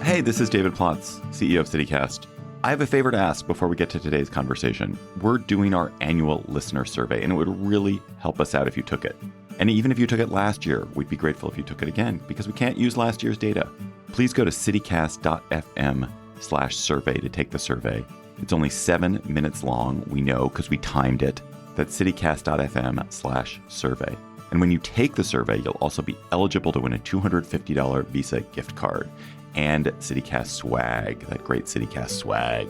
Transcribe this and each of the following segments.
Hey, this is David Plotz, CEO of CityCast. I have a favor to ask before we get to today's conversation. We're doing our annual listener survey, and it would really help us out if you took it. And even if you took it last year, we'd be grateful if you took it again, because we can't use last year's data. Please go to citycast.fm/survey to take the survey. It's only 7 minutes long, we know, because we timed it. That's citycast.fm/survey. And when you take the survey, you'll also be eligible to win a $250 Visa gift card and CityCast swag, that great CityCast swag.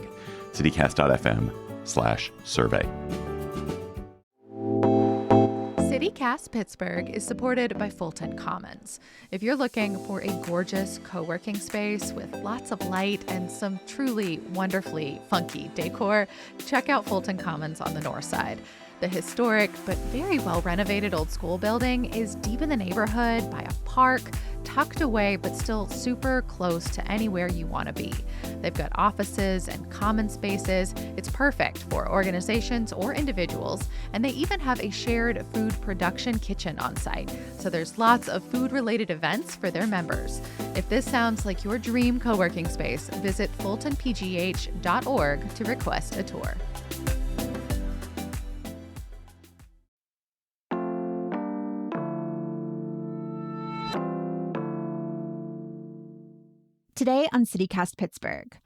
citycast.fm/survey. CityCast Pittsburgh is supported by Fulton Commons. If you're looking for a gorgeous co-working space with lots of light and some truly wonderfully funky decor, check out Fulton Commons on the north side. The historic but very well renovated old school building is deep in the neighborhood by a park, tucked away but still super close to anywhere you want to be. They've got offices and common spaces. It's perfect for organizations or individuals, and they even have a shared food production kitchen on site. So there's lots of food-related events for their members. If this sounds like your dream co-working space, visit fultonpgh.org to request a tour. Today on CityCast Pittsburgh,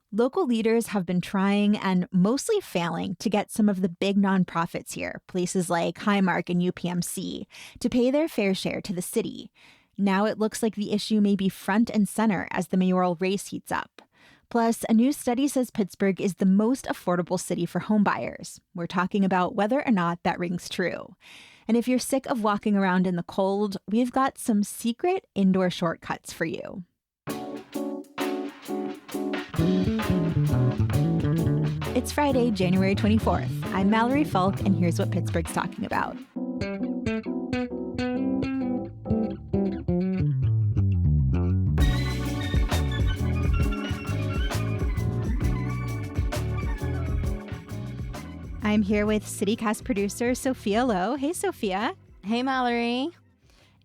local leaders have been trying and mostly failing to get some of the big nonprofits here, places like Highmark and UPMC, to pay their fair share to the city. Now it looks like the issue may be front and center as the mayoral race heats up. Plus, a new study says Pittsburgh is the most affordable city for homebuyers. We're talking about whether or not that rings true. And if you're sick of walking around in the cold, we've got some secret indoor shortcuts for you. It's Friday, January 24th. I'm Mallory Falk, and here's what Pittsburgh's talking about. I'm here with CityCast producer Sophia Lowe. Hey, Sophia. Hey, Mallory.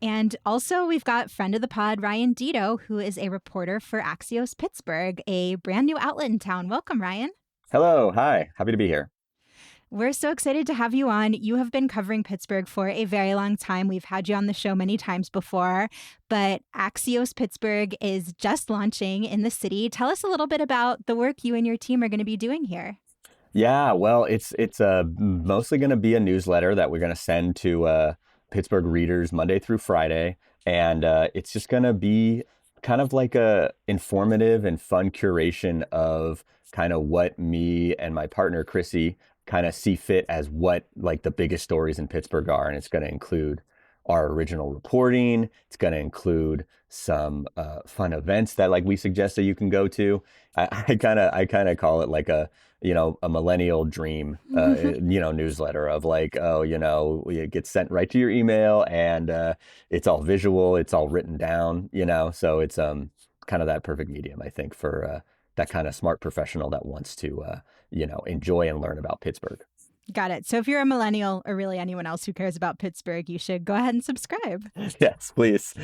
And also, we've got friend of the pod, Ryan Dito, who is a reporter for Axios Pittsburgh, a brand new outlet in town. Welcome, Ryan. Hello. Hi. Happy to be here. We're so excited to have you on. You have been covering Pittsburgh for a very long time. We've had you on the show many times before, but Axios Pittsburgh is just launching in the city. Tell us a little bit about the work you and your team are going to be doing here. Yeah, well, it's mostly going to be a newsletter that we're going to send to Pittsburgh readers Monday through Friday. And it's just going to be kind of like a informative and fun curation of kind of what me and my partner, Chrissy, kind of see fit as what like the biggest stories in Pittsburgh are. And it's going to include our original reporting. It's going to include some fun events that like we suggested you can go to. I kind of call it like a millennial dream, newsletter of like, it gets sent right to your email and it's all visual, it's all written down, so it's kind of that perfect medium, I think, for that kind of smart professional that wants to, enjoy and learn about Pittsburgh. Got it. So if you're a millennial or really anyone else who cares about Pittsburgh, you should go ahead and subscribe. Yes, please.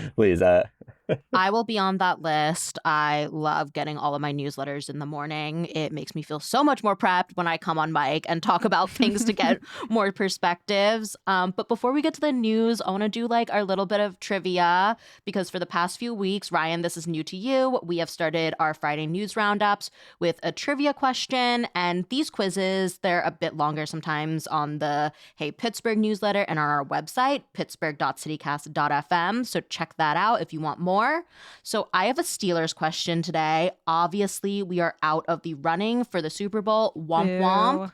I will be on that list. I love getting all of my newsletters in the morning. It makes me feel so much more prepped when I come on mic and talk about things to get more perspectives. But before we get to the news, I want to do like our little bit of trivia because for the past few weeks, Ryan, this is new to you. We have started our Friday news roundups with a trivia question. And these quizzes, they're a bit longer sometimes on the Hey Pittsburgh newsletter and on our website, pittsburgh.citycast.fm. So check that out if you want more. So I have a Steelers question today. Obviously, we are out of the running for the Super Bowl. Womp womp.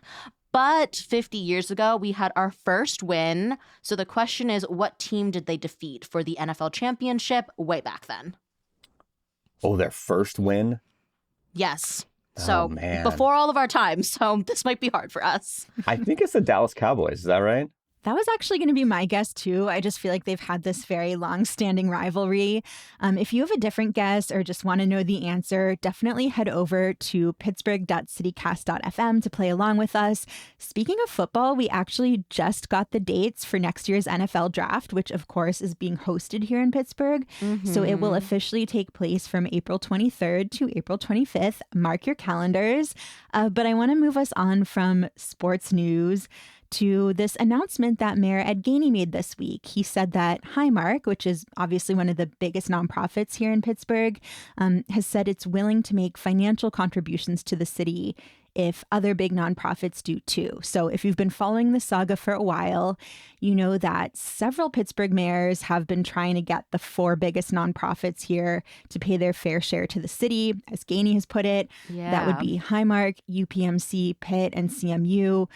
But 50 years ago, we had our first win. So the question is, what team did they defeat for the NFL championship way back then? Oh, their first win? Yes. So before all of our time. So this might be hard for us. I think it's the Dallas Cowboys. Is that right? That was actually going to be my guess, too. I just feel like they've had this very long-standing rivalry. If you have a different guess or just want to know the answer, definitely head over to pittsburgh.citycast.fm to play along with us. Speaking of football, we actually just got the dates for next year's NFL draft, which, of course, is being hosted here in Pittsburgh. So it will officially take place from April 23rd to April 25th. Mark your calendars. But I want to move us on from sports news to this announcement that Mayor Ed Gainey made this week. He said that Highmark, which is obviously one of the biggest nonprofits here in Pittsburgh, has said it's willing to make financial contributions to the city if other big nonprofits do too. So if you've been following the saga for a while, you know that several Pittsburgh mayors have been trying to get the 4 biggest nonprofits here to pay their fair share to the city, as Gainey has put it. Yeah. That would be Highmark, UPMC, Pitt, and CMU.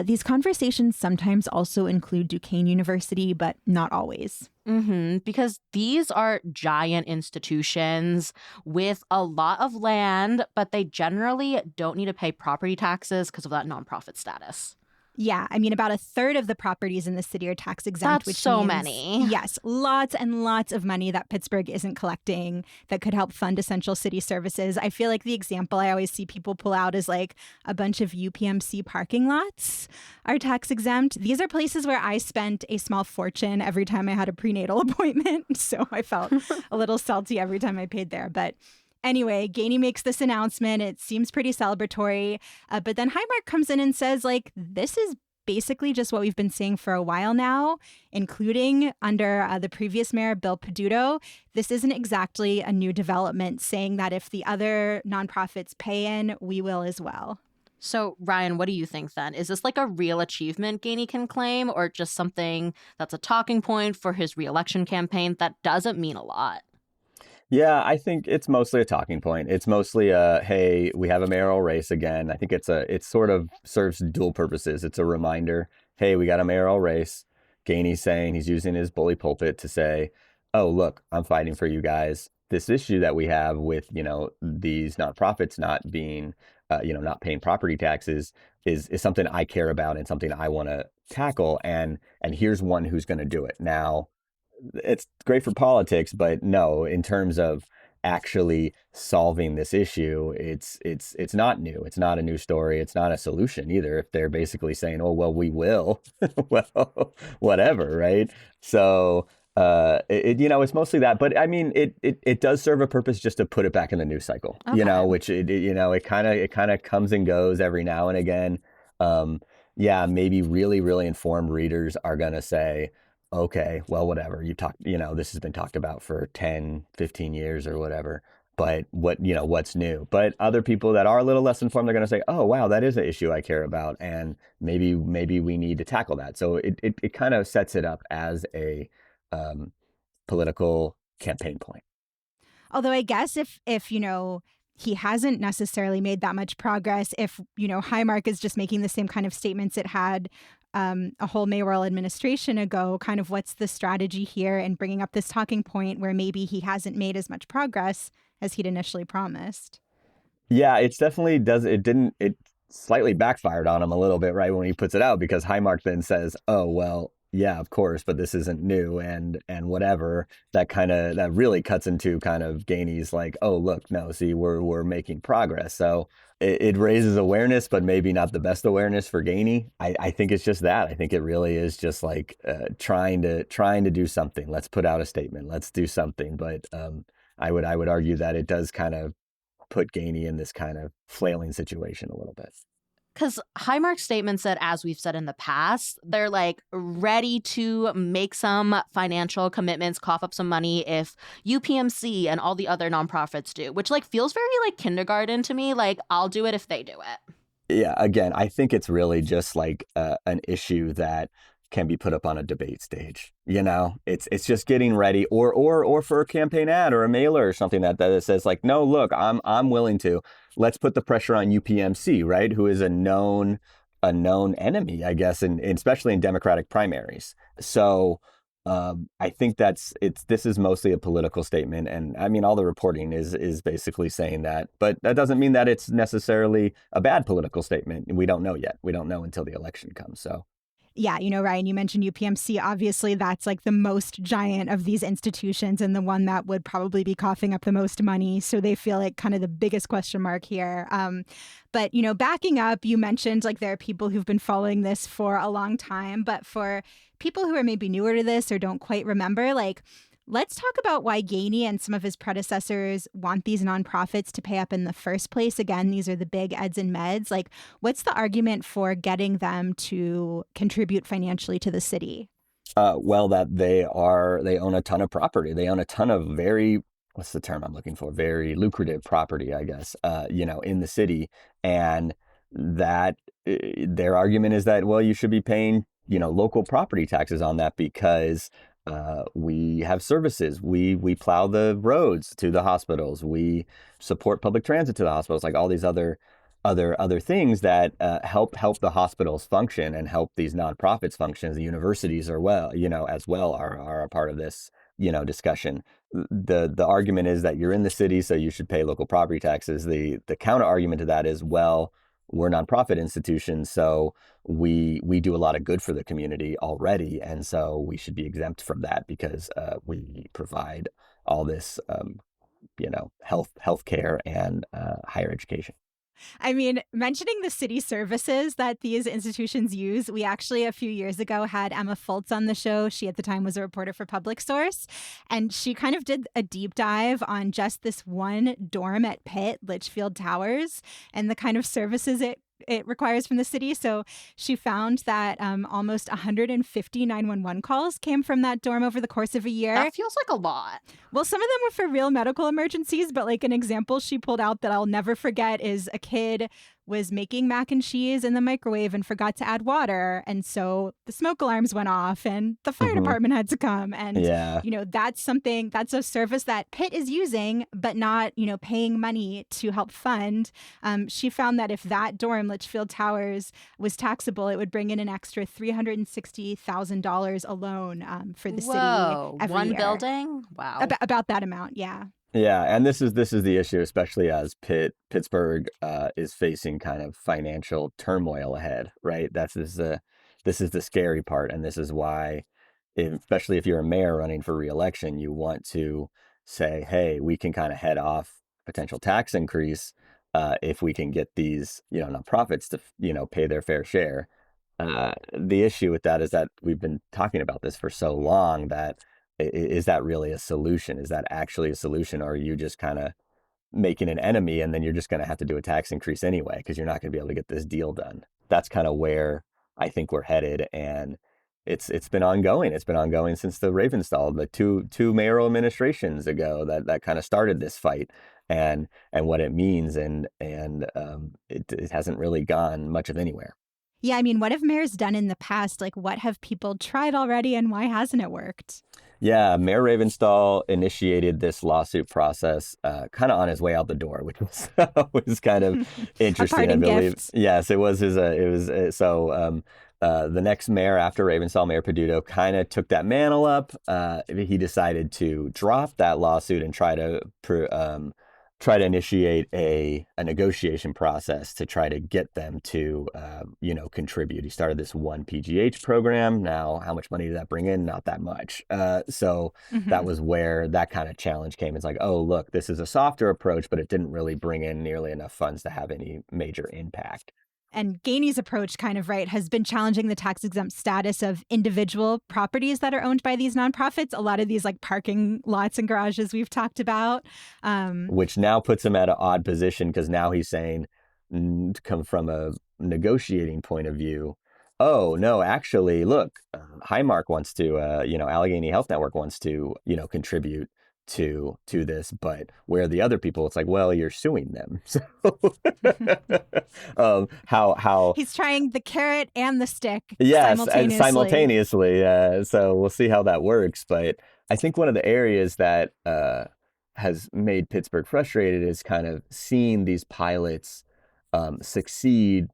These conversations sometimes also include Duquesne University, but not always. Because these are giant institutions with a lot of land, but they generally don't need to pay property taxes because of that nonprofit status. Yeah, I mean, about a third of the properties in the city are tax exempt, That's which so means, many. Yes, lots and lots of money that Pittsburgh isn't collecting that could help fund essential city services. I feel like the example I always see people pull out is like a bunch of UPMC parking lots are tax exempt. These are places where I spent a small fortune every time I had a prenatal appointment. So I felt a little salty every time I paid there. But anyway, Gainey makes this announcement. It seems pretty celebratory. But then Highmark comes in and says, like, this is basically just what we've been saying for a while now, including under the previous mayor, Bill Peduto. This isn't exactly a new development, saying that if the other nonprofits pay in, we will as well. So, Ryan, what do you think then? Is this like a real achievement Gainey can claim, or just something that's a talking point for his reelection campaign that doesn't mean a lot? Yeah, I think it's mostly a talking point. It's mostly hey, we have a mayoral race again. I think it sort of serves dual purposes. It's a reminder, hey, we got a mayoral race. Gainey's saying, he's using his bully pulpit to say, oh, look, I'm fighting for you guys. This issue that we have with, these nonprofits not being, not paying property taxes is something I care about and something I want to tackle. And here's one who's going to do it. Now, it's great for politics, but no, in terms of actually solving this issue, it's not new. It's not a new story. It's not a solution either. If they're basically saying, oh, well, we will, well, whatever, right? So, it's mostly that, but I mean, it does serve a purpose just to put it back in the news cycle, Okay. which it kind of comes and goes every now and again. Maybe really, really informed readers are going to say, okay, well, whatever you talk, this has been talked about for 10, 15 years or whatever, but what's new? But other people that are a little less informed, they're going to say, oh, wow, that is an issue I care about. And maybe we need to tackle that. So it kind of sets it up as a political campaign point. Although I guess if he hasn't necessarily made that much progress, if, Highmark is just making the same kind of statements it had a whole mayoral administration ago, kind of what's the strategy here and bringing up this talking point where maybe he hasn't made as much progress as he'd initially promised? Yeah, it's definitely it slightly backfired on him a little bit right when he puts it out, because Highmark then says, oh, well, yeah, of course, but this isn't new and whatever. That really cuts into kind of Gainey's like, oh, look, no, see, we're making progress. So it raises awareness, but maybe not the best awareness for Gainey. I think it's just that. I think it really is just like trying to do something. Let's put out a statement. Let's do something. But I would argue that it does kind of put Gainey in this kind of flailing situation a little bit. Because Highmark's statement said, as we've said in the past, they're like ready to make some financial commitments, cough up some money if UPMC and all the other nonprofits do, which like feels very like kindergarten to me. Like, I'll do it if they do it. Yeah, again, I think it's really just like an issue that can be put up on a debate stage. It's just getting ready, or for a campaign ad or a mailer or something that says like, no, look, I'm willing to. Let's put the pressure on UPMC, right? Who is a known enemy, I guess, and especially in Democratic primaries. So I think this is mostly a political statement, and I mean all the reporting is basically saying that, but that doesn't mean that it's necessarily a bad political statement. We don't know yet. We don't know until the election comes. So. Yeah, Ryan, you mentioned UPMC. Obviously, that's like the most giant of these institutions and the one that would probably be coughing up the most money. So they feel like kind of the biggest question mark here. But, backing up, you mentioned like there are people who've been following this for a long time. But for people who are maybe newer to this or don't quite remember, like, let's talk about why Gainey and some of his predecessors want these nonprofits to pay up in the first place. Again, these are the big eds and meds. Like, what's the argument for getting them to contribute financially to the city? Well, that they own a ton of property. They own a ton of what's the term I'm looking for? Very lucrative property, I guess, in the city. And that their argument is that, well, you should be paying, local property taxes on that because we have services. We plow the roads to the hospitals. We support public transit to the hospitals, like all these other things that help the hospitals function and help these nonprofits function. The universities are as well are a part of this, discussion. The argument is that you're in the city, so you should pay local property taxes. The counter argument to that is, well, we're nonprofit institutions, so we do a lot of good for the community already, and so we should be exempt from that because we provide all this, health care and higher education. I mean, mentioning the city services that these institutions use, we actually a few years ago had Emma Fultz on the show. She at the time was a reporter for Public Source, and she kind of did a deep dive on just this one dorm at Pitt, Litchfield Towers, and the kind of services it requires from the city. So she found that almost 150 911 calls came from that dorm over the course of a year. That feels like a lot. Well, some of them were for real medical emergencies, but like an example she pulled out that I'll never forget is a kid was making mac and cheese in the microwave and forgot to add water. And so the smoke alarms went off and the fire department had to come. And, that's a service that Pitt is using, but not, paying money to help fund. She found that if that dorm, Litchfield Towers, was taxable, it would bring in an extra $360,000 alone for the city every one year. building? Wow. About that amount, yeah. Yeah, and this is the issue, especially as Pittsburgh is facing kind of financial turmoil ahead, right? This is the scary part, and this is why, especially if you're a mayor running for re-election, you want to say, hey, we can kind of head off potential tax increase if we can get these nonprofits to pay their fair share. The issue with that is that we've been talking about this for so long that. Is that really a solution? Is that actually a solution? Or are you just kind of making an enemy and then you're just going to have to do a tax increase anyway because you're not going to be able to get this deal done? That's kind of where I think we're headed. And it's been ongoing. It's been ongoing since the Ravenstall, the two mayoral administrations ago that kind of started this fight and what it means. And it hasn't really gone much of anywhere. Yeah, I mean, what have mayors done in the past? Like, what have people tried already and why hasn't it worked? Yeah, Mayor Ravenstall initiated this lawsuit process kind of on his way out the door, which was kind of interesting, I believe. Gift. Yes, it was the next mayor after Ravenstall, Mayor Peduto, kind of took that mantle up. He decided to drop that lawsuit and try to initiate a negotiation process to try to get them to, contribute. He started this one PGH program. Now, how much money did that bring in? Not that much. So that was where that kind of challenge came. It's like, oh, look, this is a softer approach, but it didn't really bring in nearly enough funds to have any major impact. And Gainey's approach has been challenging the tax exempt status of individual properties that are owned by these nonprofits. A lot of these like parking lots and garages we've talked about. Which now puts him at an odd position because now he's saying, to come from a negotiating point of view, oh, no, actually, look, Highmark wants to, Allegheny Health Network wants to, contribute to this, but where the other people, it's like, well, you're suing them. So how he's trying the carrot and the stick simultaneously. So we'll see how that works. But I think one of the areas that has made Pittsburgh frustrated is kind of seeing these pilots succeed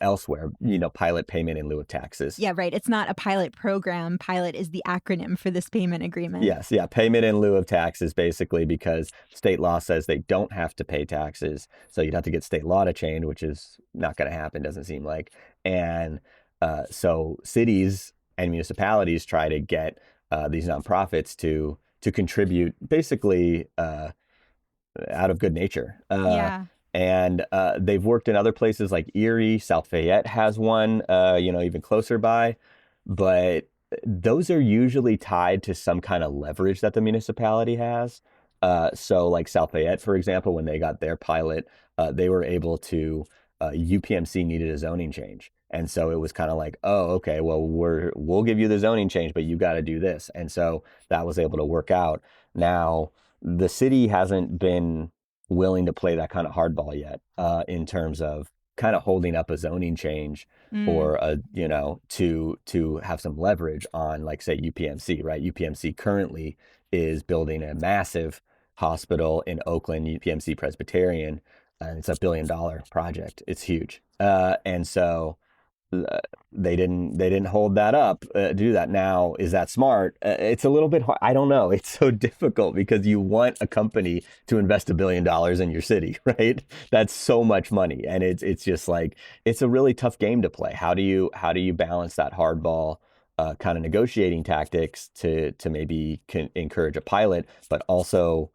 elsewhere, pilot payment in lieu of taxes. Yeah, right. It's not a pilot program. Pilot is the acronym for this payment agreement. Yes. Yeah. Payment in lieu of taxes, basically, because state law says they don't have to pay taxes. So you'd have to get state law to change, which is not going to happen, doesn't seem like. And So cities and municipalities try to get these nonprofits to contribute basically out of good nature. Yeah. And they've worked in other places like Erie. South Fayette has one, even closer by. But those are usually tied to some kind of leverage that the municipality has. So like South Fayette, for example, when they got their pilot, they were able to, UPMC needed a zoning change. And so it was kind of like, oh, okay, well, we'll give you the zoning change, but you got to do this. And so that was able to work out. Now, the city hasn't been willing to play that kind of hardball yet, in terms of kind of holding up a zoning change or to have some leverage on, like, say, UPMC, right? UPMC currently is building a massive hospital in Oakland, UPMC Presbyterian, and it's $1 billion project. It's huge. And so they didn't hold that up, do that. Now, is that smart? It's a little bit hard. I don't know. It's so difficult because you want a company to invest $1 billion in your city, right? That's so much money, and it's just like, it's a really tough game to play. How do you balance that hardball kind of negotiating tactics to maybe encourage a pilot, but also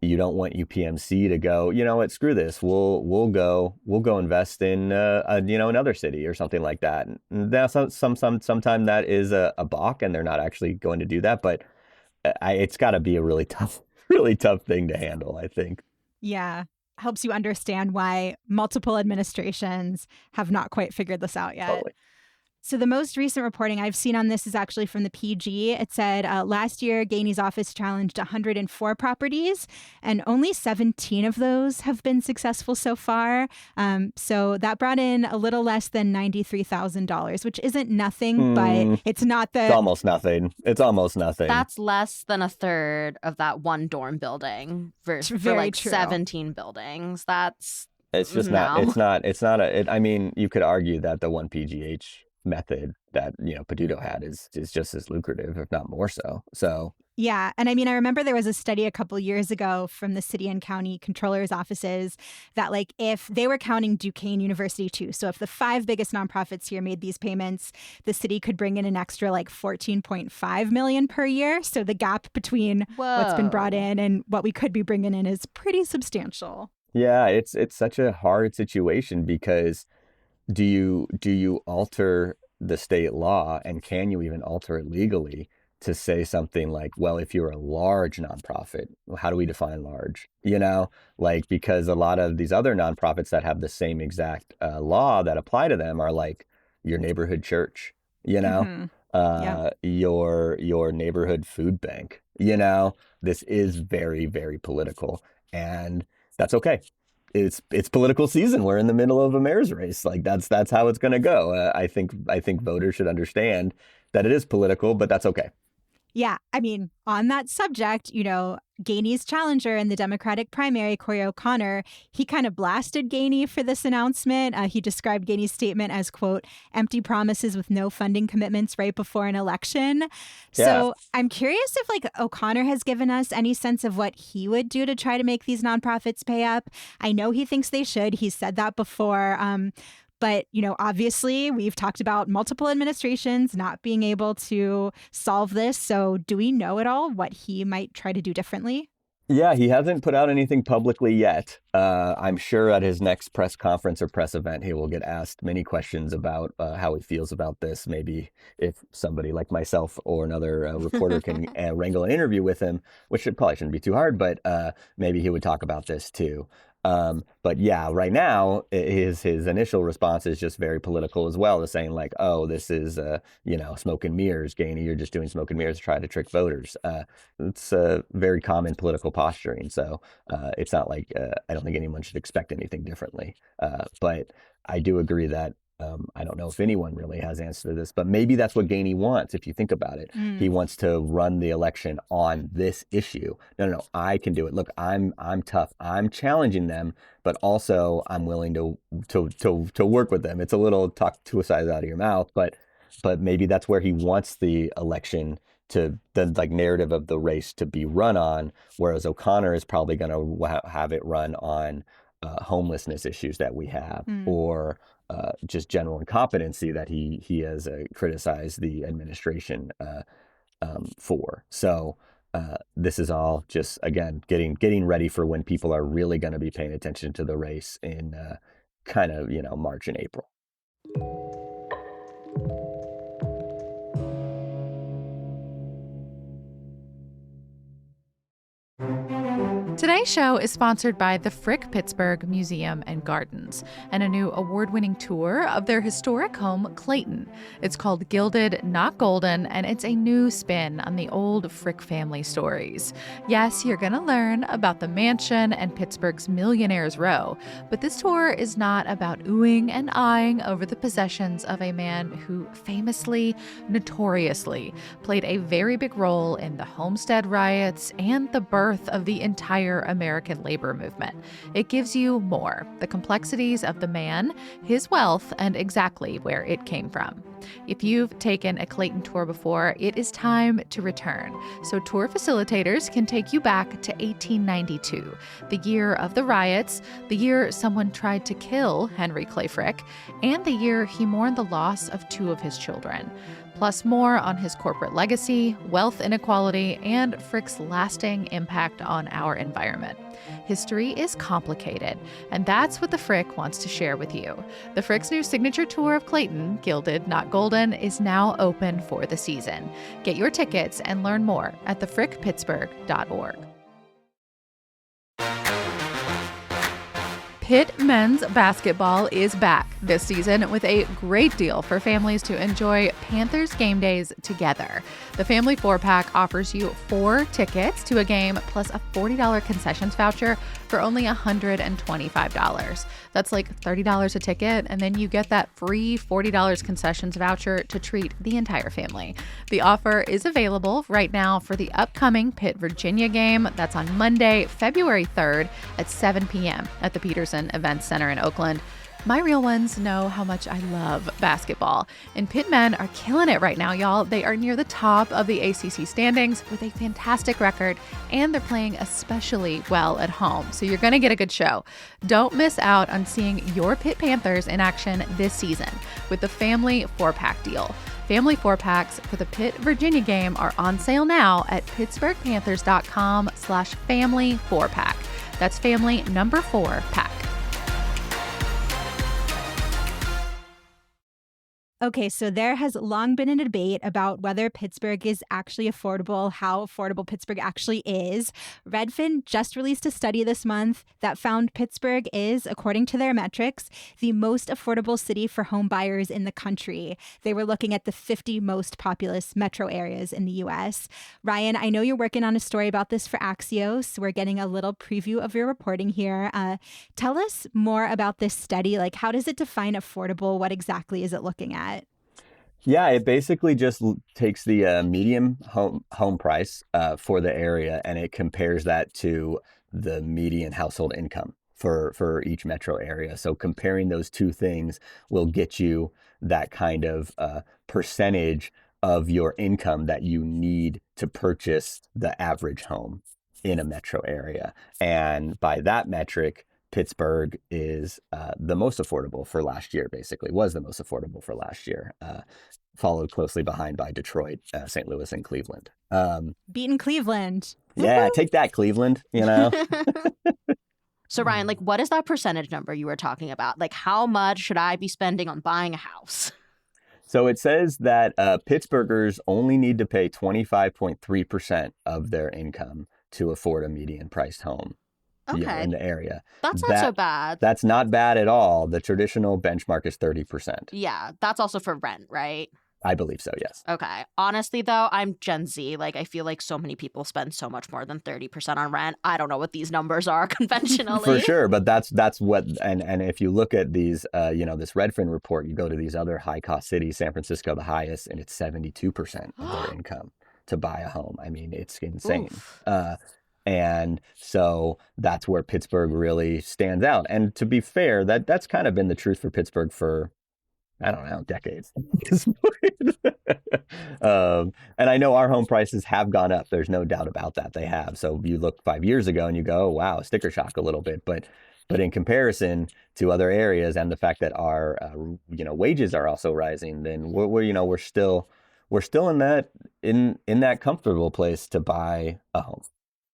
you don't want UPMC to go, you know what, screw this. We'll go invest in another city or something like that. And now sometime that is a balk, and they're not actually going to do that. But it's got to be a really tough thing to handle, I think. Yeah. Helps you understand why multiple administrations have not quite figured this out yet. Totally. So the most recent reporting I've seen on this is actually from the PG. It said last year, Gainey's office challenged 104 properties, and only 17 of those have been successful so far. So that brought in a little less than $93,000, which isn't nothing, but it's not the... It's almost nothing. It's almost nothing. That's less than a third of that one dorm building for like true. 17 buildings. It's just no. I mean, you could argue that the one PGH method that Peduto had is just as lucrative, if not more so. So yeah. And I mean, I remember there was a study a couple years ago from the city and county controllers' offices that, like, if they were counting Duquesne University too, so if the 5 biggest nonprofits here made these payments, the city could bring in an extra like $14.5 million per year. So the gap between what's been brought in and what we could be bringing in is pretty substantial. yeah, it's such a hard situation because do you alter the state law, and can you even alter it legally to say something like, well, if you're a large nonprofit, how do we define large? Like, because a lot of these other nonprofits that have the same exact law that apply to them are like your neighborhood church, your neighborhood food bank. This is very, very political, and that's okay. It's political season. We're in the middle of a mayor's race. Like, that's how it's going to go. I think voters should understand that it is political, but that's okay. Yeah. I mean, on that subject, Gainey's challenger in the Democratic primary, Corey O'Connor, he kind of blasted Gainey for this announcement. He described Gainey's statement as, quote, empty promises with no funding commitments right before an election. Yeah. So I'm curious if, like, O'Connor has given us any sense of what he would do to try to make these nonprofits pay up. I know he thinks they should. He's said that before. But, obviously, we've talked about multiple administrations not being able to solve this. So do we know at all what he might try to do differently? Yeah, he hasn't put out anything publicly yet. I'm sure at his next press conference or press event, he will get asked many questions about how he feels about this. Maybe if somebody like myself or another reporter can wrangle an interview with him, which probably shouldn't be too hard, but maybe he would talk about this too. But yeah, right now his initial response is just very political as well, as saying like, oh, this is smoke and mirrors, Gainey, you're just doing smoke and mirrors to try to trick voters. It's very common political posturing. So it's not like I don't think anyone should expect anything differently. But I do agree that I don't know if anyone really has answer to this, but maybe that's what Gainey wants. If you think about it, he wants to run the election on this issue. No, I can do it. Look, I'm tough. I'm challenging them, but also I'm willing to work with them. It's a little talk two sides out of your mouth, but maybe that's where he wants the election to the narrative of the race to be run on, whereas O'Connor is probably going to have it run on homelessness issues that we have, or just general incompetency that he has criticized the administration for. So this is all just, again, getting ready for when people are really going to be paying attention to the race in kind of, March and April. Today's show is sponsored by the Frick Pittsburgh Museum and Gardens and a new award-winning tour of their historic home, Clayton. It's called Gilded, Not Golden, and it's a new spin on the old Frick family stories. Yes, you're going to learn about the mansion and Pittsburgh's Millionaires Row, but this tour is not about oohing and eyeing over the possessions of a man who famously, notoriously, played a very big role in the Homestead riots and the birth of the entire American labor movement. It gives you more, the complexities of the man, his wealth, and exactly where it came from. If you've taken a Clayton tour before, it is time to return. So tour facilitators can take you back to 1892, the year of the riots, the year someone tried to kill Henry Clay Frick, and the year he mourned the loss of 2 of his children. Plus more on his corporate legacy, wealth inequality, and Frick's lasting impact on our environment. History is complicated, and that's what the Frick wants to share with you. The Frick's new signature tour of Clayton, Gilded, Not Golden, is now open for the season. Get your tickets and learn more at thefrickpittsburgh.org. Pitt men's basketball is back this season with a great deal for families to enjoy Panthers game days together. The Family 4-Pack offers you 4 tickets to a game plus a $40 concessions voucher for only $125. That's like $30 a ticket, and then you get that free $40 concessions voucher to treat the entire family. The offer is available right now for the upcoming Pitt, Virginia game. That's on Monday, February 3rd at 7 p.m. at the Peterson Events Center in Oakland. My real ones know how much I love basketball, and Pitt men are killing it right now, y'all. They are near the top of the ACC standings with a fantastic record, and they're playing especially well at home, so you're going to get a good show. Don't miss out on seeing your Pitt Panthers in action this season with the Family 4-Pack deal. Family 4-Packs for the Pitt, Virginia game are on sale now at pittsburghpanthers.com/family 4-pack. That's family number 4-pack. Okay, so there has long been a debate about whether Pittsburgh is actually affordable, how affordable Pittsburgh actually is. Redfin just released a study this month that found Pittsburgh is, according to their metrics, the most affordable city for home buyers in the country. They were looking at the 50 most populous metro areas in the U.S. Ryan, I know you're working on a story about this for Axios. We're getting a little preview of your reporting here. Tell us more about this study. Like, how does it define affordable? What exactly is it looking at? Yeah, it basically just takes the median home price for the area, and it compares that to the median household income for each metro area. So comparing those two things will get you that kind of percentage of your income that you need to purchase the average home in a metro area. And by that metric, Pittsburgh is the most affordable for last year, basically, was the most affordable for last year, followed closely behind by Detroit, St. Louis, and Cleveland. Beating Cleveland. Yeah, take that, Cleveland, So Ryan, like, what is that percentage number you were talking about? Like, how much should I be spending on buying a house? So it says that Pittsburghers only need to pay 25.3% of their income to afford a median priced home. Okay. In the area. That's not so bad. That's not bad at all. The traditional benchmark is 30%. Yeah, that's also for rent, right? I believe so, yes. Okay. Honestly, though, I'm Gen Z. Like, I feel like so many people spend so much more than 30% on rent. I don't know what these numbers are conventionally. For sure, but that's what, and if you look at these, this Redfin report, you go to these other high-cost cities, San Francisco, the highest, and it's 72% of their income to buy a home. I mean, it's insane. And so that's where Pittsburgh really stands out. And to be fair, that's kind of been the truth for Pittsburgh for I don't know, decades. At this point. And I know our home prices have gone up. There's no doubt about that. They have. So you look 5 years ago and you go, oh, wow, sticker shock a little bit. But in comparison to other areas and the fact that our wages are also rising, then we're still in that comfortable place to buy a home.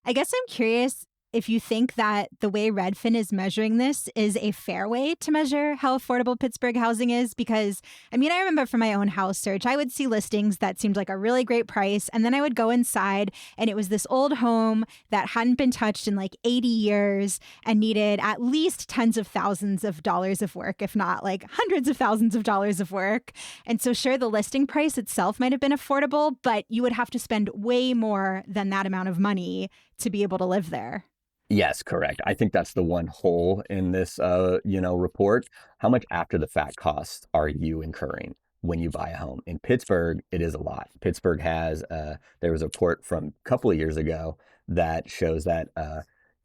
I guess I'm curious if you think that the way Redfin is measuring this is a fair way to measure how affordable Pittsburgh housing is. Because, I mean, I remember from my own house search, I would see listings that seemed like a really great price. And then I would go inside and it was this old home that hadn't been touched in like 80 years and needed at least tens of thousands of dollars of work, if not like hundreds of thousands of dollars of work. And so sure, the listing price itself might have been affordable, but you would have to spend way more than that amount of money to be able to live there. Yes, correct. I think that's the one hole in this, report. How much after the fact costs are you incurring when you buy a home? In Pittsburgh, it is a lot. Pittsburgh has, there was a report from a couple of years ago that shows that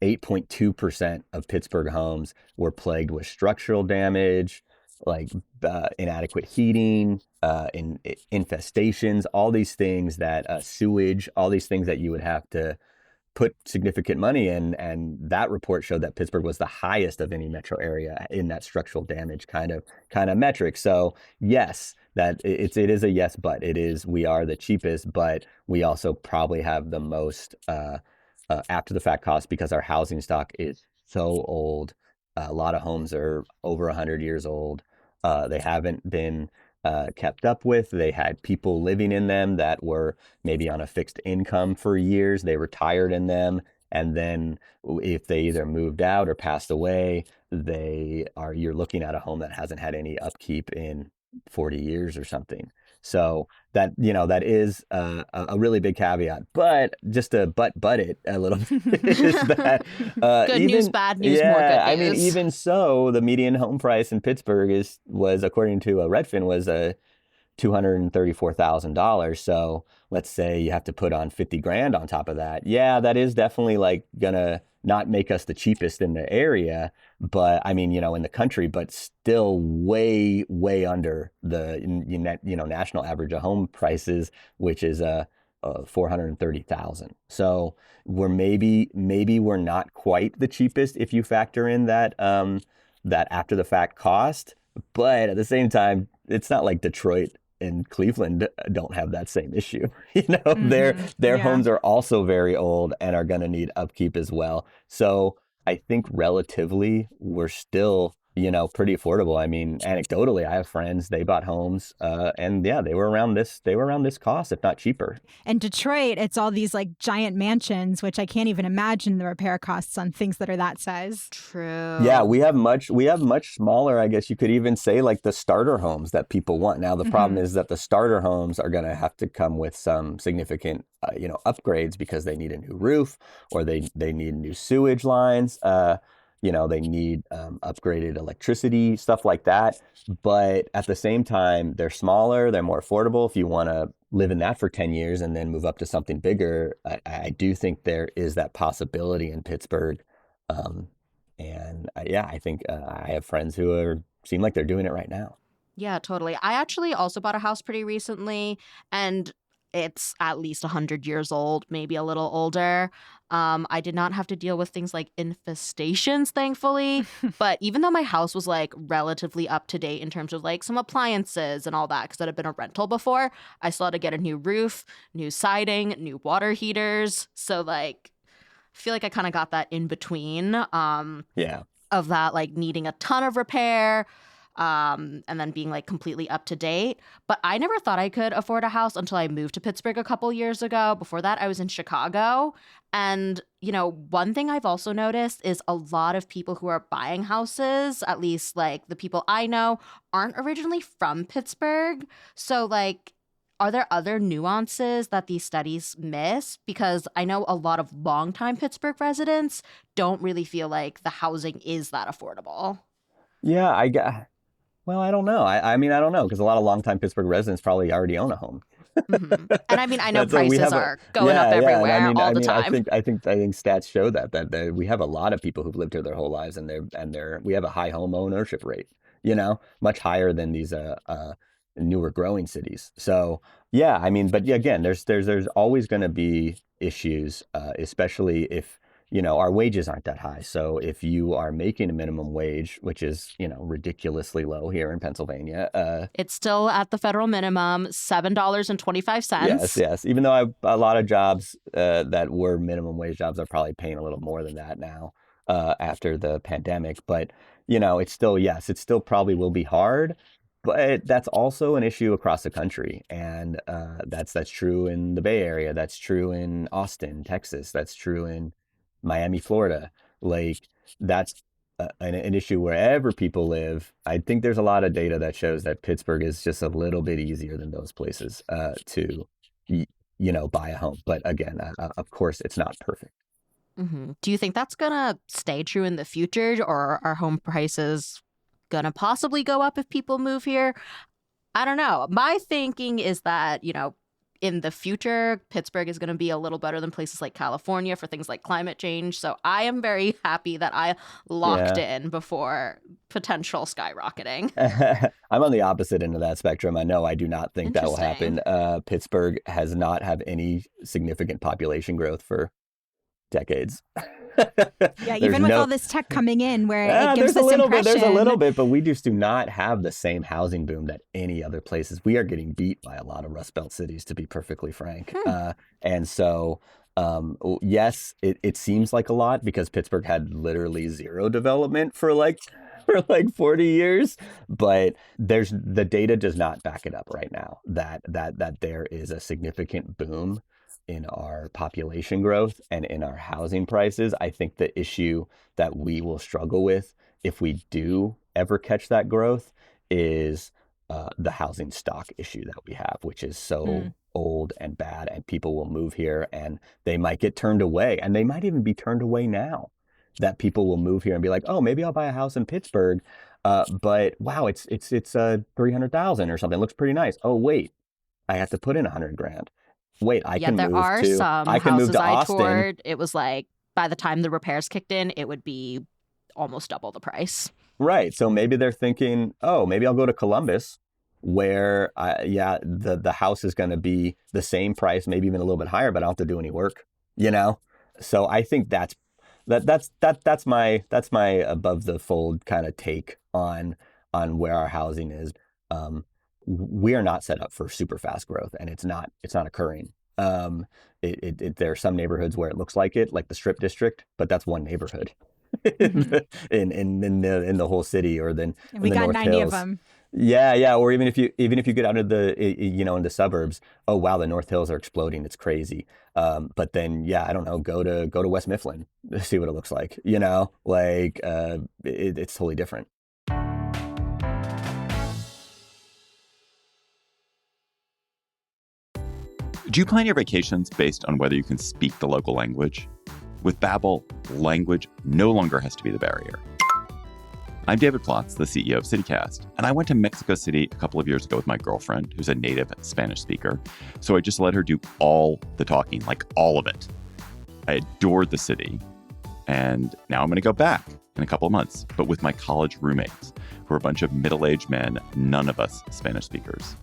8.2% of Pittsburgh homes were plagued with structural damage, like inadequate heating, infestations, all these things that sewage, all these things that you would have to put significant money in, and that report showed that Pittsburgh was the highest of any metro area in that structural damage kind of metric. So yes, that it is a yes, but we are the cheapest, but we also probably have the most after the fact costs because our housing stock is so old. A lot of homes are over 100 years old. They haven't been kept up with. They had people living in them that were maybe on a fixed income for years. They retired in them. And then if they either moved out or passed away, you're looking at a home that hasn't had any upkeep in 40 years or something. So that is a really big caveat, but just to but it a little bit is that good news, bad news, more good news. I mean, even so, the median home price in Pittsburgh was according to Redfin was $234,000. So let's say you have to put on 50 grand on top of that. Yeah, that is definitely like gonna not make us the cheapest in the area, but I mean, in the country, but still way, way under the national average of home prices, which is $430,000. So maybe we're not quite the cheapest if you factor in that after the fact cost, but at the same time, it's not like Detroit and Cleveland don't have that same issue. Their homes are also very old and are going to need upkeep as well. So I think relatively we're still, pretty affordable. I mean, anecdotally, I have friends, they bought homes and yeah, they were around this cost, if not cheaper. And Detroit, it's all these like giant mansions, which I can't even imagine the repair costs on things that are that size. True. Yeah, we have much smaller, I guess you could even say, like the starter homes that people want. Now, the problem is that the starter homes are going to have to come with some significant, upgrades because they need a new roof or they need new sewage lines. They need upgraded electricity, stuff like that. But at the same time, they're smaller, they're more affordable. If you want to live in that for 10 years and then move up to something bigger, I do think there is that possibility in Pittsburgh. I think I have friends who seem like they're doing it right now. Yeah, totally. I actually also bought a house pretty recently, and it's at least 100 years old, maybe a little older. I did not have to deal with things like infestations, thankfully. But even though my house was like relatively up to date in terms of like some appliances and all that, because it had been a rental before, I still had to get a new roof, new siding, new water heaters. So like, I feel like I kind of got that in between of that, like needing a ton of repair. And then being like completely up to date. But I never thought I could afford a house until I moved to Pittsburgh a couple years ago. Before that, I was in Chicago. And, one thing I've also noticed is a lot of people who are buying houses, at least like the people I know, aren't originally from Pittsburgh. So like, are there other nuances that these studies miss? Because I know a lot of longtime Pittsburgh residents don't really feel like the housing is that affordable. Yeah, well, I don't know. I mean, I don't know, because a lot of longtime Pittsburgh residents probably already own a home. And I mean, I know prices are going up everywhere all the time. I think stats show that we have a lot of people who've lived here their whole lives, and we have a high home ownership rate. much higher than these newer growing cities. So yeah, I mean, but yeah, again, there's always going to be issues, especially if our wages aren't that high. So if you are making a minimum wage, which is ridiculously low here in Pennsylvania, It's still at the federal minimum, $7.25. yes. Even though a lot of jobs that were minimum wage jobs are probably paying a little more than that now after the pandemic. But it's still, yes, it still probably will be hard. But that's also an issue across the country, and that's true in the Bay Area. That's true in Austin, Texas. That's true in Miami, Florida. Like that's an issue wherever people live. I think there's a lot of data that shows that Pittsburgh is just a little bit easier than those places to, buy a home. But again, of course, it's not perfect. Mm-hmm. Do you think that's going to stay true in the future, or are home prices going to possibly go up if people move here? I don't know. My thinking is that, in the future, Pittsburgh is going to be a little better than places like California for things like climate change. So I am very happy that I locked in before potential skyrocketing. I'm on the opposite end of that spectrum. I know I do not think that will happen. Pittsburgh has not had any significant population growth for decades. Yeah, even with all this tech coming in where it gives there's this a little impression. bit, there's a little bit, but we just do not have the same housing boom that any other places. We are getting beat by a lot of Rust Belt cities, to be perfectly frank. And so, yes, it seems like a lot because Pittsburgh had literally zero development for like 40 years, but the data does not back it up right now that there is a significant boom in our population growth and in our housing prices. I think the issue that we will struggle with if we do ever catch that growth is the housing stock issue that we have, which is so old and bad, and people will move here and they might get turned away, and they might even be turned away now, that people will move here and be like, oh, maybe I'll buy a house in Pittsburgh, but wow, it's 300,000 or something. It looks pretty nice. Oh wait, I have to put in $100,000. Wait, I can move to Austin. Toured. It was like by the time the repairs kicked in, it would be almost double the price. Right. So maybe they're thinking, oh, maybe I'll go to Columbus, where the house is going to be the same price, maybe even a little bit higher, but I don't have to do any work. So I think that's my above the fold kind of take on where our housing is. We are not set up for super fast growth, and it's not occurring. There are some neighborhoods where it looks like it, like the Strip District, but that's one neighborhood in the whole city, or then we got North 90 Hills. of them. Yeah. Or even if you get out of in the suburbs, oh wow, the North Hills are exploding. It's crazy. But then I don't know, go to West Mifflin to see what it looks like. It's totally different. Do you plan your vacations based on whether you can speak the local language? With Babbel, language no longer has to be the barrier. I'm David Plotz, the CEO of CityCast, and I went to Mexico City a couple of years ago with my girlfriend, who's a native Spanish speaker, so I just let her do all the talking, like all of it. I adored the city, and now I'm going to go back in a couple of months, but with my college roommates, who are a bunch of middle-aged men, none of us Spanish speakers.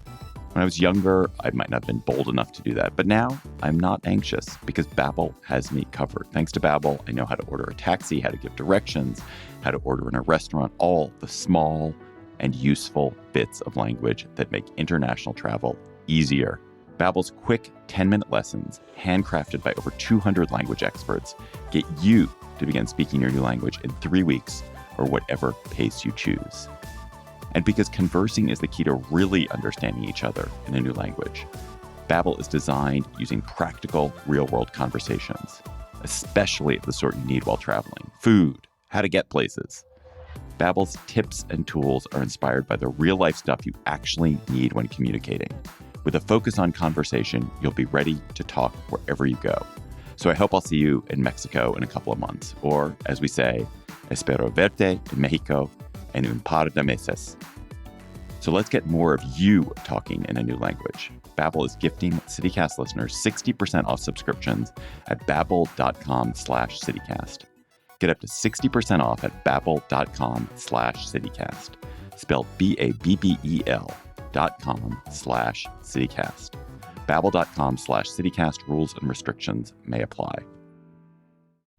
When I was younger, I might not have been bold enough to do that, but now I'm not anxious because Babbel has me covered. Thanks to Babbel, I know how to order a taxi, how to give directions, how to order in a restaurant, all the small and useful bits of language that make international travel easier. Babbel's quick 10-minute lessons, handcrafted by over 200 language experts, get you to begin speaking your new language in 3 weeks or whatever pace you choose. And because conversing is the key to really understanding each other in a new language, Babbel is designed using practical, real-world conversations, especially the sort you need while traveling. Food, how to get places. Babbel's tips and tools are inspired by the real-life stuff you actually need when communicating. With a focus on conversation, you'll be ready to talk wherever you go. So I hope I'll see you in Mexico in a couple of months. Or, as we say, espero verte en Mexico en un par de meses. So let's get more of you talking in a new language. Babbel is gifting CityCast listeners 60% off subscriptions at babbel.com/CityCast. Get up to 60% off at babbel.com/CityCast. spelled babbel.com/citycast. Babbel.com/citycast. Rules and restrictions may apply.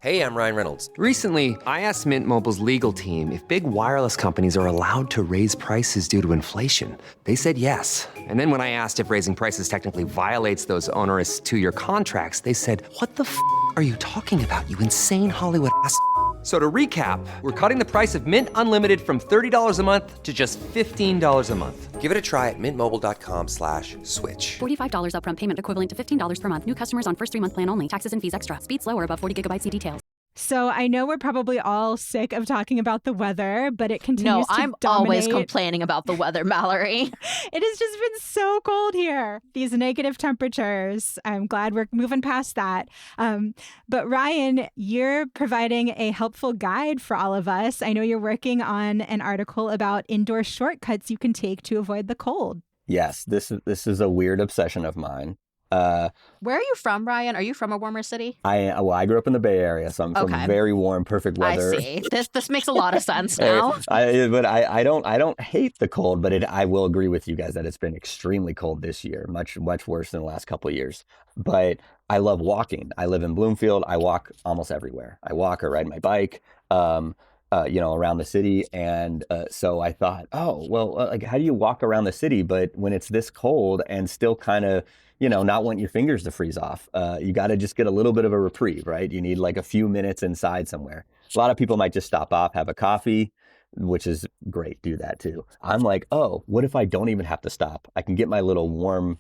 Hey, I'm Ryan Reynolds. Recently, I asked Mint Mobile's legal team if big wireless companies are allowed to raise prices due to inflation. They said yes. And then when I asked if raising prices technically violates those onerous two-year contracts, they said, "What the f*** are you talking about, you insane Hollywood ass?" So to recap, we're cutting the price of Mint Unlimited from $30 a month to just $15 a month. Give it a try at mintmobile.com/switch. $45 upfront payment equivalent to $15 per month. New customers on first 3-month plan only. Taxes and fees extra. Speed slower above 40 gigabytes. See details. So I know we're probably all sick of talking about the weather, but it continues No, to I'm dominate. always complaining about the weather, Mallory. It has just been so cold here. These negative temperatures. I'm glad we're moving past that. But Ryan, you're providing a helpful guide for all of us. I know you're working on an article about indoor shortcuts you can take to avoid the cold. Yes, this is a weird obsession of mine. Where are you from, Ryan? Are you from a warmer city? I grew up in the Bay Area, so I'm from very warm, perfect weather. I see. This makes a lot of sense now. I don't hate the cold, but I will agree with you guys that it's been extremely cold this year, much worse than the last couple of years. But I love walking. I live in Bloomfield. I walk almost everywhere. I walk or ride my bike. Around the city. And so I thought, like, how do you walk around the city, but when it's this cold and still kind of, not want your fingers to freeze off? You got to just get a little bit of a reprieve, right? You need like a few minutes inside somewhere. A lot of people might just stop off, have a coffee, which is great. Do that too. I'm like, what if I don't even have to stop? I can get my little warm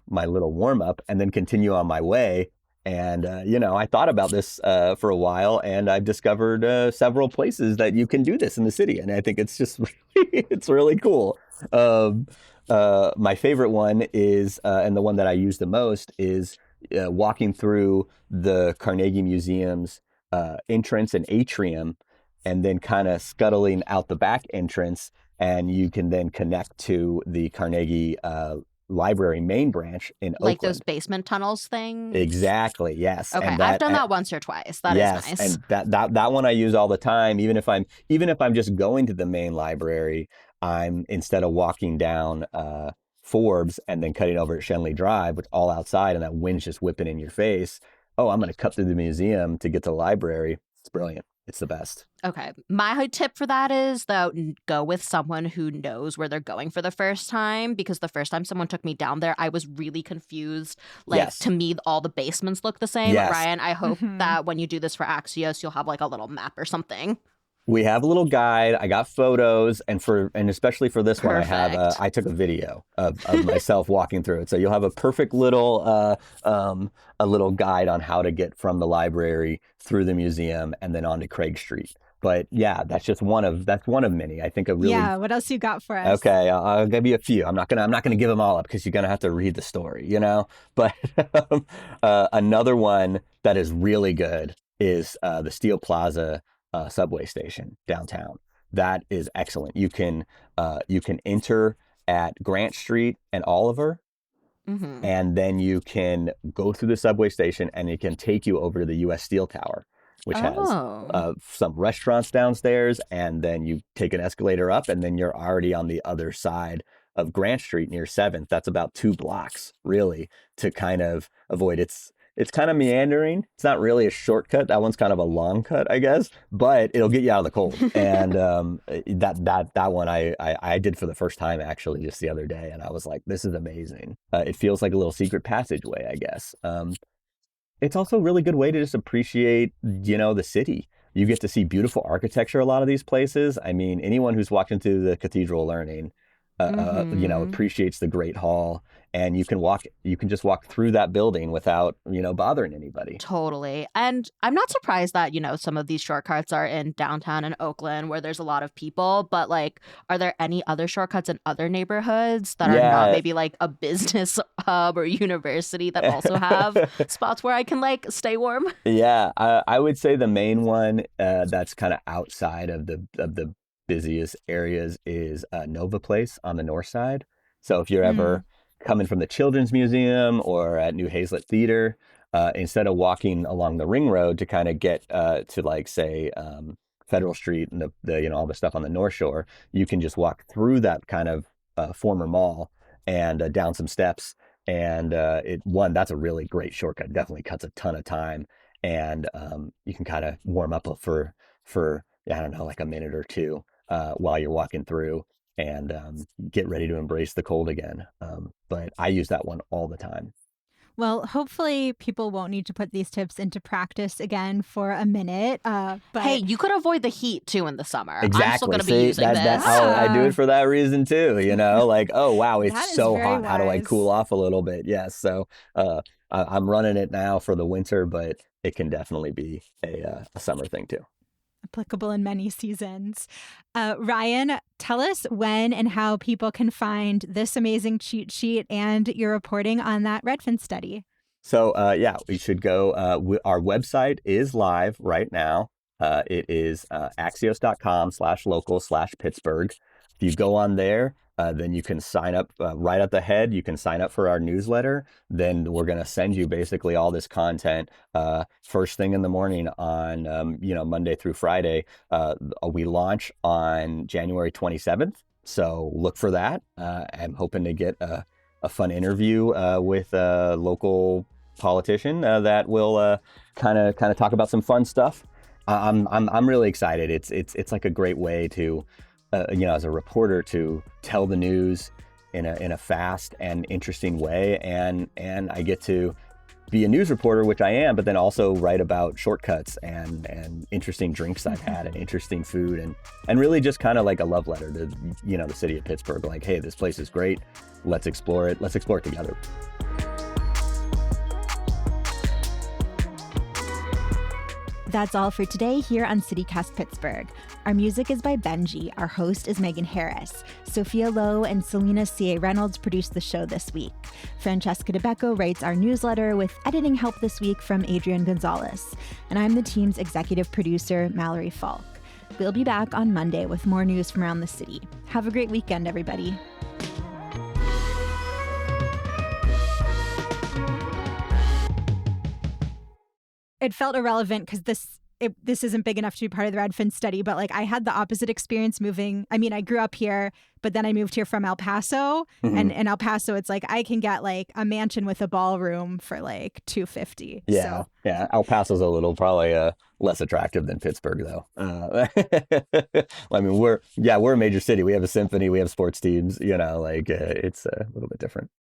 up and then continue on my way. And, I thought about this for a while, and I've discovered several places that you can do this in the city. And I think it's just it's really cool. My favorite one is, and the one that I use the most, is walking through the Carnegie Museum's entrance and atrium, and then kind of scuttling out the back entrance. And you can then connect to the Carnegie Library main branch in Oakland. Like those basement tunnels thing? Exactly, yes. Okay, and I've done that once or twice. That is nice. And that one I use all the time. Even if I'm just going to the main library, I'm, instead of walking down Forbes and then cutting over at Shenley Drive, which all outside and that wind's just whipping in your face, I'm going to cut through the museum to get to the library. It's brilliant. It's the best. Okay. My tip for that is, though, go with someone who knows where they're going for the first time, because the first time someone took me down there, I was really confused. To me, all the basements look the same. Yes. Ryan, I hope that when you do this for Axios, you'll have like a little map or something. We have a little guide. I got photos, and especially for this Perfect. one, I took a video of myself walking through it. So you'll have a perfect little a little guide on how to get from the library through the museum and then onto Craig Street. But yeah, that's one of many. I think a really What else you got for us? Okay, I'll give you a few. I'm not gonna give them all up because you're gonna have to read the story, But another one that is really good is the Steel Plaza subway station downtown. That is excellent. You can enter at Grant Street and Oliver, and then you can go through the subway station, and it can take you over to the U.S. Steel Tower, which has some restaurants downstairs, and then you take an escalator up, and then you're already on the other side of Grant Street near 7th. That's about 2 blocks, really, to kind of avoid. It's kind of meandering. It's not really a shortcut. That one's kind of a long cut, I guess, but it'll get you out of the cold. And that one I did for the first time, actually, just the other day, and I was like, this is amazing. It feels like a little secret passageway, I guess. It's also a really good way to just appreciate, the city. You get to see beautiful architecture a lot of these places. I mean, anyone who's walked into the Cathedral Learning, appreciates the Great Hall, and you can just walk through that building without, bothering anybody. Totally. And I'm not surprised that, some of these shortcuts are in downtown and Oakland where there's a lot of people, but are there any other shortcuts in other neighborhoods that are not maybe like a business hub or university that also have spots where I can stay warm? Yeah, I would say the main one that's kind of outside of the busiest areas is Nova Place on the north side. So if you're ever coming from the Children's Museum or at New Hazlet Theater, instead of walking along the ring road to kind of get to say Federal Street and the all the stuff on the North Shore, you can just walk through that kind of former mall and down some steps. And that's a really great shortcut. Definitely cuts a ton of time. And you can kind of warm up for I don't know, like a minute or two while you're walking through and get ready to embrace the cold again. But I use that one all the time. Well, hopefully people won't need to put these tips into practice again for a minute. But hey, you could avoid the heat too in the summer. Exactly. I'm still going to be using this. I do it for that reason too. Like, oh wow, it's so hot. Wise. How do I cool off a little bit? Yes. So I'm running it now for the winter, but it can definitely be a summer thing too. Applicable in many seasons. Ryan, tell us when and how people can find this amazing cheat sheet and your reporting on that Redfin study. So we should go. Our website is live right now. It is axios.com/local/Pittsburgh. If you go on there, then you can sign up right at the head. You can sign up for our newsletter. Then we're going to send you basically all this content first thing in the morning on Monday through Friday. We launch on January 27th. So look for that. I'm hoping to get a fun interview with a local politician that will kind of talk about some fun stuff. I'm really excited. It's like a great way to as a reporter to tell the news in a fast and interesting way, and I get to be a news reporter, which I am, but then also write about shortcuts and interesting drinks I've had and interesting food and really just kind of like a love letter to the city of Pittsburgh. Like, hey, this place is great. Let's explore it. Let's explore it together. That's all for today here on CityCast Pittsburgh. Our music is by Benji. Our host is Megan Harris. Sophia Lowe and Selena C.A. Reynolds produced the show this week. Francesca DeBecco writes our newsletter with editing help this week from Adrian Gonzalez. And I'm the team's executive producer, Mallory Falk. We'll be back on Monday with more news from around the city. Have a great weekend, everybody. It felt irrelevant because this isn't big enough to be part of the Redfin study, but like I had the opposite experience moving. I mean, I grew up here, but then I moved here from El Paso, and in El Paso, it's like I can get like a mansion with a ballroom for like $250. Yeah, yeah. El Paso's a little probably less attractive than Pittsburgh, though. I mean, we're a major city. We have a symphony. We have sports teams. It's a little bit different.